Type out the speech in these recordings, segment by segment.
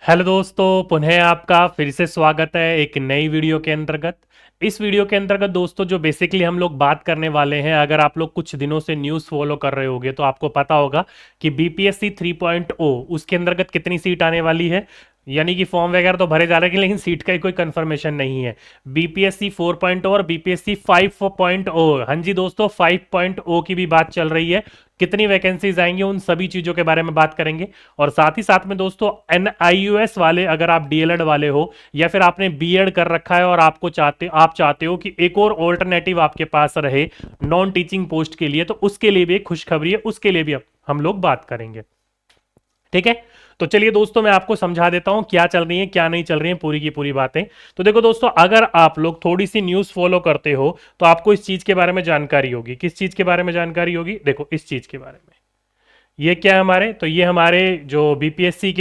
Hello दोस्तों, पुनः आपका फिर से स्वागत है एक नई वीडियो के अंतर्गत। इस वीडियो के अंतर्गत दोस्तों जो बेसिकली हम लोग बात करने वाले हैं, अगर आप लोग कुछ दिनों से न्यूज़ फॉलो कर रहे होंगे तो आपको पता होगा कि बीपीएससी 3.0 उसके अंतर्गत कितनी सीट आने वाली है। यानी कि फॉर्म वगैरह तो भरे जा रहे हैं लेकिन सीट का कोई कंफर्मेशन नहीं है। बीपीएससी 4.0 और बीपीएससी 5.0, हाँ जी दोस्तों 5.0 की भी बात चल रही है। कितनी वैकेंसीज आएंगी उन सभी चीज़ों के बारे में बात करेंगे। और साथ ही साथ में दोस्तों एनआईयूएस वाले, अगर आप डीएलएड वाले हो या फिर आपने बीएड कर रखा है और आप चाहते हो कि एक और ऑल्टरनेटिव आपके पास रहे नॉन टीचिंग पोस्ट के लिए, तो उसके लिए भी एक खुशखबरी है, उसके लिए भी हम लोग बात करेंगे। ठीक है, तो चलिए दोस्तों मैं आपको समझा देता हूं क्या चल रही है क्या नहीं चल रही है, पूरी की पूरी बातें। तो देखो दोस्तों, अगर आप लोग थोड़ी सी न्यूज़ फॉलो करते हो तो आपको इस चीज़ के बारे में जानकारी होगी। किस चीज़ के बारे में जानकारी होगी? देखो इस चीज़ के बारे में। ये क्या है हमारे, तो ये हमारे जो बीपीएससी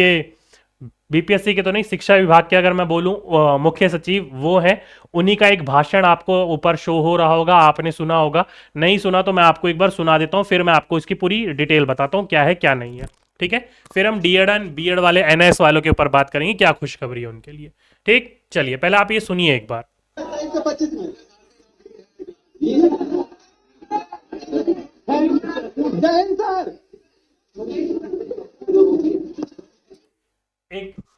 के तो नहीं, शिक्षा विभाग के अगर मैं बोलूं मुख्य सचिव वो है, उन्हीं का एक भाषण आपको ऊपर शो हो रहा होगा, आपने सुना होगा। नहीं सुना तो मैं आपको एक बार सुना देता हूं, फिर मैं आपको इसकी पूरी डिटेल बताता हूं क्या है क्या नहीं है। ठीक है, फिर हम डीएड एंड बीएड वाले एनएस वालों के ऊपर बात करेंगे, क्या खुशखबरी है उनके लिए। ठीक, चलिए पहले आप ये सुनिए एक बार। 25 में जय हिंद सर।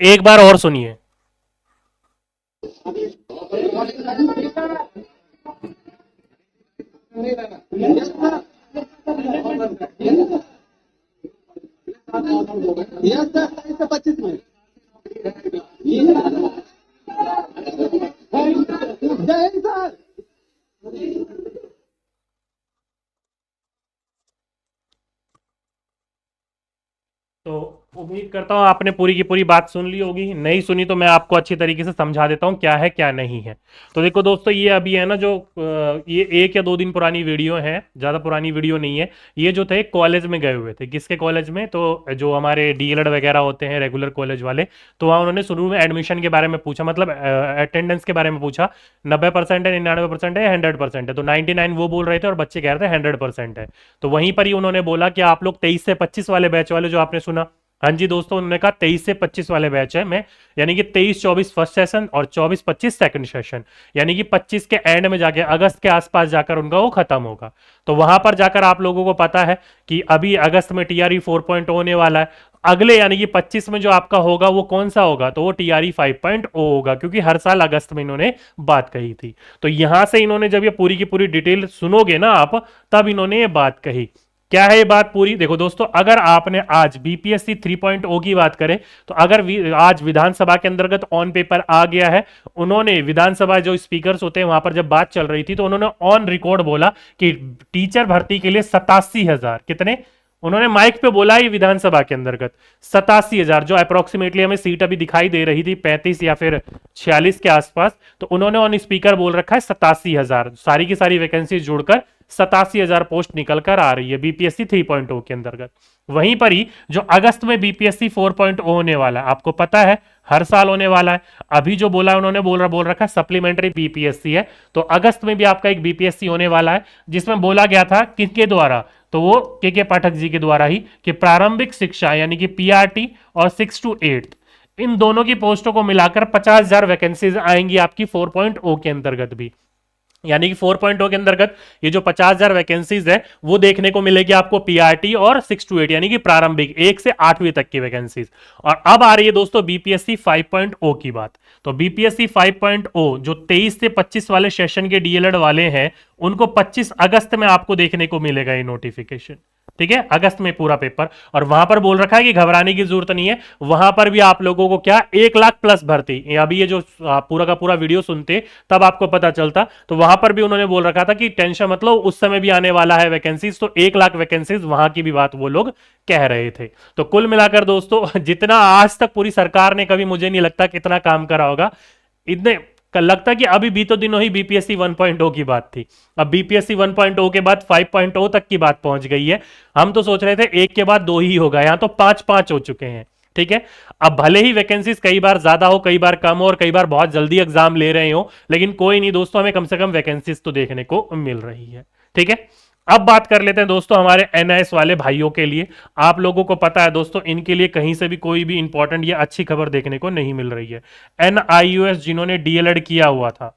एक बार और सुनिए। यस सर, 23 से 25 में जय हिंद सर। तो उम्मीद करता हूँ आपने पूरी की पूरी बात सुन ली होगी, नहीं सुनी तो मैं आपको अच्छी तरीके से समझा देता हूँ क्या है क्या नहीं है। तो देखो दोस्तों, ये अभी है ना जो ये 1 या 2 दिन पुरानी वीडियो है, ज़्यादा पुरानी वीडियो नहीं है। ये जो थे कॉलेज में गए हुए थे, किसके कॉलेज में, तो जो हमारे डीएलएड वगैरह होते हैं रेगुलर कॉलेज वाले, तो वहाँ उन्होंने शुरू में एडमिशन के बारे में पूछा, मतलब अटेंडेंस के बारे में पूछा। 90% है, 99% है, 100% है, तो 99 वो बोल रहे थे और बच्चे कह रहे थे 100% है। तो वहीं पर ही उन्होंने बोला कि आप लोग 23 से 25 वाले बैच वाले जो आपने सुना, हाँ जी दोस्तों, उन्होंने कहा 23 से 25 वाले बैच है में, यानी कि 23-24 फर्स्ट सेशन और 24-25 सेकंड सेशन, यानी कि 25 के एंड में जाके अगस्त के आसपास जाकर उनका वो खत्म होगा। तो वहां पर जाकर आप लोगों को पता है कि अभी अगस्त में टीआरई 4.0 होने वाला है। अगले यानी कि 25 में जो आपका होगा वो कौन सा होगा, तो वो टीआरई 5.0 होगा, क्योंकि हर साल अगस्त में इन्होंने बात कही थी। तो यहां से इन्होंने जब ये पूरी की पूरी डिटेल सुनोगे ना आप, तब इन्होंने ये बात कही। क्या है ये बात पूरी? देखो दोस्तों, अगर आपने आज बीपीएससी 3.0 की बात करें, तो अगर आज विधानसभा के अंतर्गत ऑन पेपर आ गया है, उन्होंने विधानसभा जो स्पीकर्स होते हैं वहां पर जब बात चल रही थी, तो उन्होंने ऑन रिकॉर्ड बोला कि टीचर भर्ती के लिए 87,000, कितने उन्होंने माइक पे बोला ही विधानसभा के अंतर्गत, 87,000, जो अप्रोक्सीमेटली हमें सीट अभी दिखाई दे रही थी 35 या फिर 46 के आसपास, तो उन्होंने ऑन स्पीकर बोल रखा है 87,000, सारी की सारी वैकेंसी जोड़कर 87,000 पोस्ट निकल कर आ रही है बीपीएससी 3.0 के अंतर्गत। वहीं पर ही जो अगस्त में बीपीएससी 4.0 होने वाला है, आपको पता है हर साल होने वाला है। अभी जो बोला उन्होंने बोल रखा है सप्लीमेंट्री बीपीएससी है, तो अगस्त में भी आपका एक बीपीएससी होने वाला है, जिसमें बोला गया था किसके द्वारा, तो वो के पाठक जी के द्वारा ही, कि प्रारंभिक शिक्षा यानी कि पीआरटी और 6 to 8 इन दोनों की पोस्टों को मिलाकर 50,000 वैकेंसीज आएंगी आपकी 4.0 के अंतर्गत भी। यानी कि 4.0 के अंतर्गत ये जो 50,000 वैकेंसीज है वो देखने को मिलेगी आपको पीआरटी और 6 to 8 यानी कि प्रारंभिक 1 से 8वीं तक की वैकेंसीज। और अब आ रही है दोस्तों बीपीएससी 5.0 की बात। तो बीपीएससी 5.0 जो 23 से 25 वाले सेशन के डीएलएड वाले हैं, उनको 25 अगस्त में आपको देखने को मिलेगा ये नोटिफिकेशन। ठीक है, अगस्त में पूरा पेपर, और वहां पर बोल रखा है कि घबराने की जरूरत नहीं है, वहां पर भी आप लोगों को क्या 1 लाख प्लस भर्ती, अभी ये जो आप पूरा का पूरा वीडियो सुनते तब आपको पता चलता, तो वहां पर भी उन्होंने बोल रखा था कि टेंशन मतलब उस समय भी आने वाला है वैकेंसीज, तो 1 लाख वैकेंसीज वहां की भी बात वो लोग कह रहे थे। तो कुल मिलाकर दोस्तों, जितना आज तक पूरी सरकार ने कभी मुझे नहीं लगता कितना काम करा होगा, इतने लगता है कि अभी भी तो दिनों ही बीपीएससी 1.0 की बात थी, अब बीपीएससी 1.0 के बाद 5.0 तक की बात पहुंच गई है। हम तो सोच रहे थे एक के बाद दो ही होगा, यहां तो 5-5 हो चुके हैं। ठीक है, अब भले ही वैकेंसीज कई बार ज्यादा हो, कई बार कम हो, और कई बार बहुत जल्दी एग्जाम ले रहे हो, लेकिन कोई नहीं दोस्तों, हमें कम से कम वैकेंसीज तो देखने को मिल रही है। ठीक है, अब बात कर लेते हैं दोस्तों हमारे एनआईएस वाले भाइयों के लिए। आप लोगों को पता है दोस्तों, इनके लिए कहीं से भी कोई भी इंपॉर्टेंट या अच्छी खबर देखने को नहीं मिल रही है। एनआईयूएस जिन्होंने डीएलएड किया हुआ था,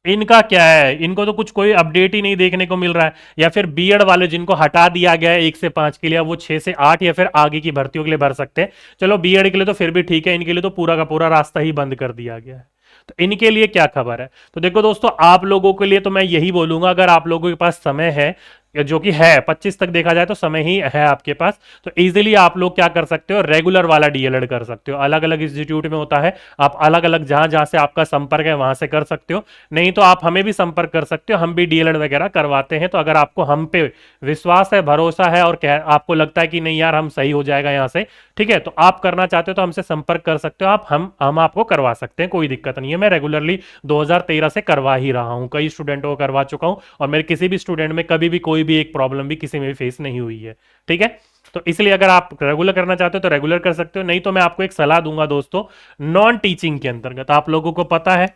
इनका क्या है, इनको तो कुछ कोई अपडेट ही नहीं देखने को मिल रहा है। या फिर बीएड वाले जिनको हटा दिया गया है 1 से 5 के लिए, वो 6 से 8 या फिर आगे की भर्तियों के लिए भर सकते हैं। चलो बीएड के लिए तो फिर भी ठीक है, इनके लिए तो पूरा का पूरा रास्ता ही बंद कर दिया गया है। तो इनके लिए क्या खबर है? तो देखो दोस्तों, आप लोगों के लिए तो मैं यही बोलूंगा, अगर आप लोगों के पास समय है, जो कि है 25 तक देखा जाए तो समय ही है आपके पास, तो इजीली आप लोग क्या कर सकते हो, रेगुलर वाला डीएलएड कर सकते हो। अलग अलग इंस्टीट्यूट में होता है, आप अलग अलग जहां जहां से आपका संपर्क है वहां से कर सकते हो। नहीं तो आप हमें भी संपर्क कर सकते हो, हम भी डीएलएड वगैरह करवाते हैं। तो अगर आपको हम पे विश्वास है, भरोसा है, और आपको लगता है कि नहीं यार हम सही हो जाएगा यहाँ से, ठीक है, तो आप करना चाहते हो तो हमसे संपर्क कर सकते हो आप। हम आपको करवा सकते हैं, कोई दिक्कत नहीं है। मैं रेगुलरली 2013 से करवा ही रहा हूं, कई स्टूडेंटों को करवा चुका हूं, और मेरे किसी भी स्टूडेंट में कभी भी कोई भी एक प्रॉब्लम भी किसी में भी फेस नहीं हुई है, ठीक है। तो इसलिए अगर आप रेगुलर करना चाहते हो तो रेगुलर कर सकते हो। नहीं तो मैं आपको एक सलाह दूंगा दोस्तों, नॉन टीचिंग के अंतर्गत, आप लोगों को पता है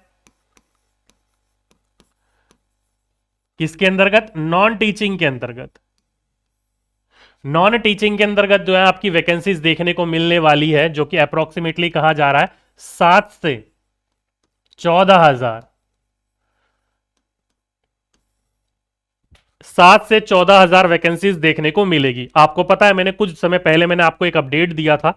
किसके अंतर्गत, नॉन टीचिंग के अंतर्गत, नॉन टीचिंग के अंतर्गत जो है आपकी वैकेंसीज देखने को मिलने वाली है, जो कि अप्रोक्सीमेटली कहा जा रहा है 7 से 14 हजार, 7 से 14 हजार वैकेंसीज देखने को मिलेगी। आपको पता है, मैंने कुछ समय पहले मैंने आपको एक अपडेट दिया था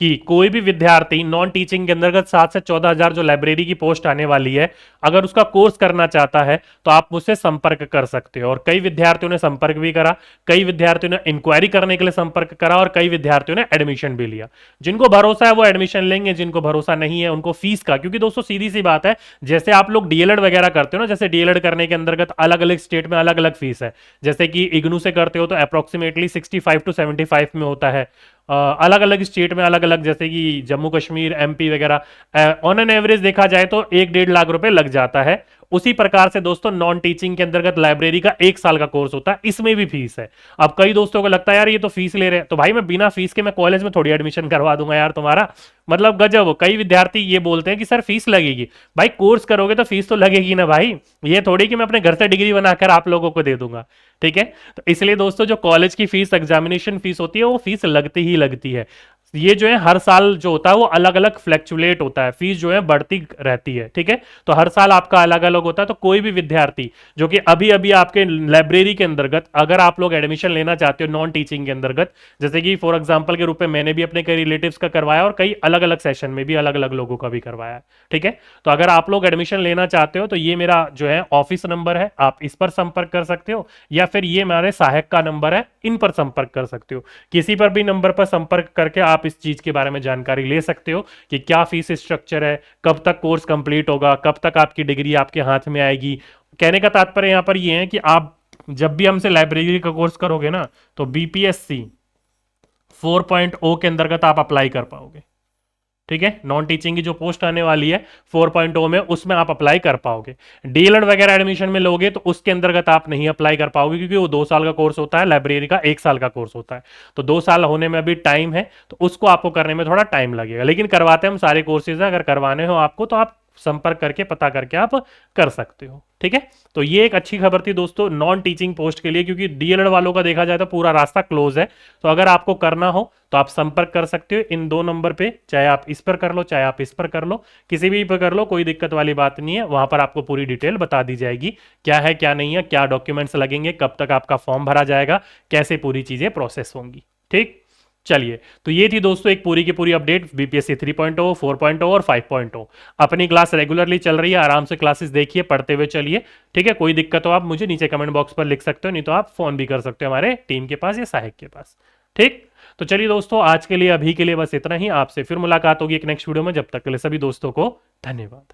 कि कोई भी विद्यार्थी नॉन टीचिंग के अंतर्गत 7 से 14 हजार जो लाइब्रेरी की पोस्ट आने वाली है, अगर उसका कोर्स करना चाहता है तो आप मुझसे संपर्क कर सकते हो। और कई विद्यार्थियों ने संपर्क भी करा, कई विद्यार्थियों ने इंक्वायरी करने के लिए संपर्क करा, और कई विद्यार्थियों ने एडमिशन भी लिया। जिनको भरोसा है वो एडमिशन लेंगे, जिनको भरोसा नहीं है उनको फीस का, क्योंकि दोस्तों सीधी सी बात है, जैसे आप लोग डीएलएड वगैरह करते हो ना, जैसे डीएलएड करने के अंतर्गत अलग अलग स्टेट में अलग अलग फीस है। जैसे कि इग्नू से करते हो तो अप्रोक्सीमेटली 65 to 75 में होता है। अलग अलग स्टेट में अलग अलग, जैसे कि जम्मू कश्मीर, एमपी वगैरह, ऑन एन एवरेज देखा जाए तो 1-1.5 लाख रुपए लग जाता है। उसी प्रकार से दोस्तों नॉन टीचिंग के अंतर्गत लाइब्रेरी का 1 साल का कोर्स होता है, इसमें भी फीस है। अब कई दोस्तों को लगता है यार ये तो फीस ले रहे हैं, तो भाई मैं बिना फीस के मैं कॉलेज में थोड़ी एडमिशन करवा दूंगा यार तुम्हारा, मतलब गजब हो। कई विद्यार्थी ये बोलते हैं कि सर फीस लगेगी, भाई कोर्स करोगे तो फीस तो लगेगी ना भाई, ये थोड़ी कि मैं अपने घर से डिग्री बनाकर आप लोगों को दे दूंगा, ठीक है। तो इसलिए दोस्तों जो कॉलेज की फीस, एग्जामिनेशन फीस होती है, वो फीस लगती ही लगती है। ये जो है हर साल जो होता है वो अलग अलग फ्लैक्चुलेट होता है, फीस जो है बढ़ती रहती है, ठीक है। तो हर साल आपका अलग अलग होता है। तो कोई भी विद्यार्थी जो कि अभी अभी आपके लाइब्रेरी के अंतर्गत अगर आप लोग एडमिशन लेना चाहते हो नॉन टीचिंग के अंतर्गत, जैसे कि फॉर एग्जांपल के रूप में मैंने भी अपने कई रिलेटिव्स का करवाया, और कई अलग अलग सेशन में भी अलग अलग लोगों का भी करवाया है, ठीक है। तो अगर आप लोग एडमिशन लेना चाहते हो तो ये मेरा जो है ऑफिस नंबर है, आप इस पर संपर्क कर सकते हो, या फिर ये मेरे सहायक का नंबर है, इन पर संपर्क कर सकते हो। किसी पर भी नंबर पर संपर्क करके आप इस चीज के बारे में जानकारी ले सकते हो कि क्या फीस स्ट्रक्चर है, कब तक कोर्स कंप्लीट होगा, कब तक आपकी डिग्री आपके हाथ में आएगी। कहने का तात्पर्य यहां पर यह है कि आप जब भी हमसे लाइब्रेरी का कोर्स करोगे ना, तो बीपीएससी 4.0 के अंतर्गत आप अप्लाई कर पाओगे, ठीक है। नॉन टीचिंग की जो पोस्ट आने वाली है 4.0 में, उसमें आप अप्लाई कर पाओगे। डीएलएड वगैरह एडमिशन में लोगे तो उसके अंतर्गत आप नहीं अप्लाई कर पाओगे, क्योंकि वो 2 साल का कोर्स होता है, लाइब्रेरी का 1 साल का कोर्स होता है। तो 2 साल होने में अभी टाइम है, तो उसको आपको करने में थोड़ा टाइम लगेगा, लेकिन करवाते हम सारे कोर्सेज। अगर करवाने हो आपको तो आप संपर्क करके पता करके आप कर सकते हो, ठीक है। तो ये एक अच्छी खबर थी दोस्तों नॉन टीचिंग पोस्ट के लिए, क्योंकि डीएलएड वालों का देखा जाए तो पूरा रास्ता क्लोज है। तो अगर आपको करना हो तो आप संपर्क कर सकते हो इन 2 नंबर पे, चाहे आप इस पर कर लो चाहे आप इस पर कर लो, किसी भी पर कर लो, कोई दिक्कत वाली बात नहीं है। वहां पर आपको पूरी डिटेल बता दी जाएगी, क्या है क्या नहीं है, क्या डॉक्यूमेंट्स लगेंगे, कब तक आपका फॉर्म भरा जाएगा, कैसे पूरी चीजें प्रोसेस होंगी, ठीक। चलिए, तो ये थी दोस्तों एक पूरी की पूरी अपडेट बीपीएससी 3.0, 4.0 और 5.0। अपनी क्लास रेगुलरली चल रही है, आराम से क्लासेस देखिए, पढ़ते हुए चलिए, ठीक है। कोई दिक्कत हो आप मुझे नीचे कमेंट बॉक्स पर लिख सकते हो, नहीं तो आप फोन भी कर सकते हो हमारे टीम के पास या सहायक के पास, ठीक। तो चलिए दोस्तों, आज के लिए अभी के लिए बस इतना ही। आपसे फिर मुलाकात होगी एक नेक्स्ट वीडियो में, जब तक के लिए सभी दोस्तों को धन्यवाद।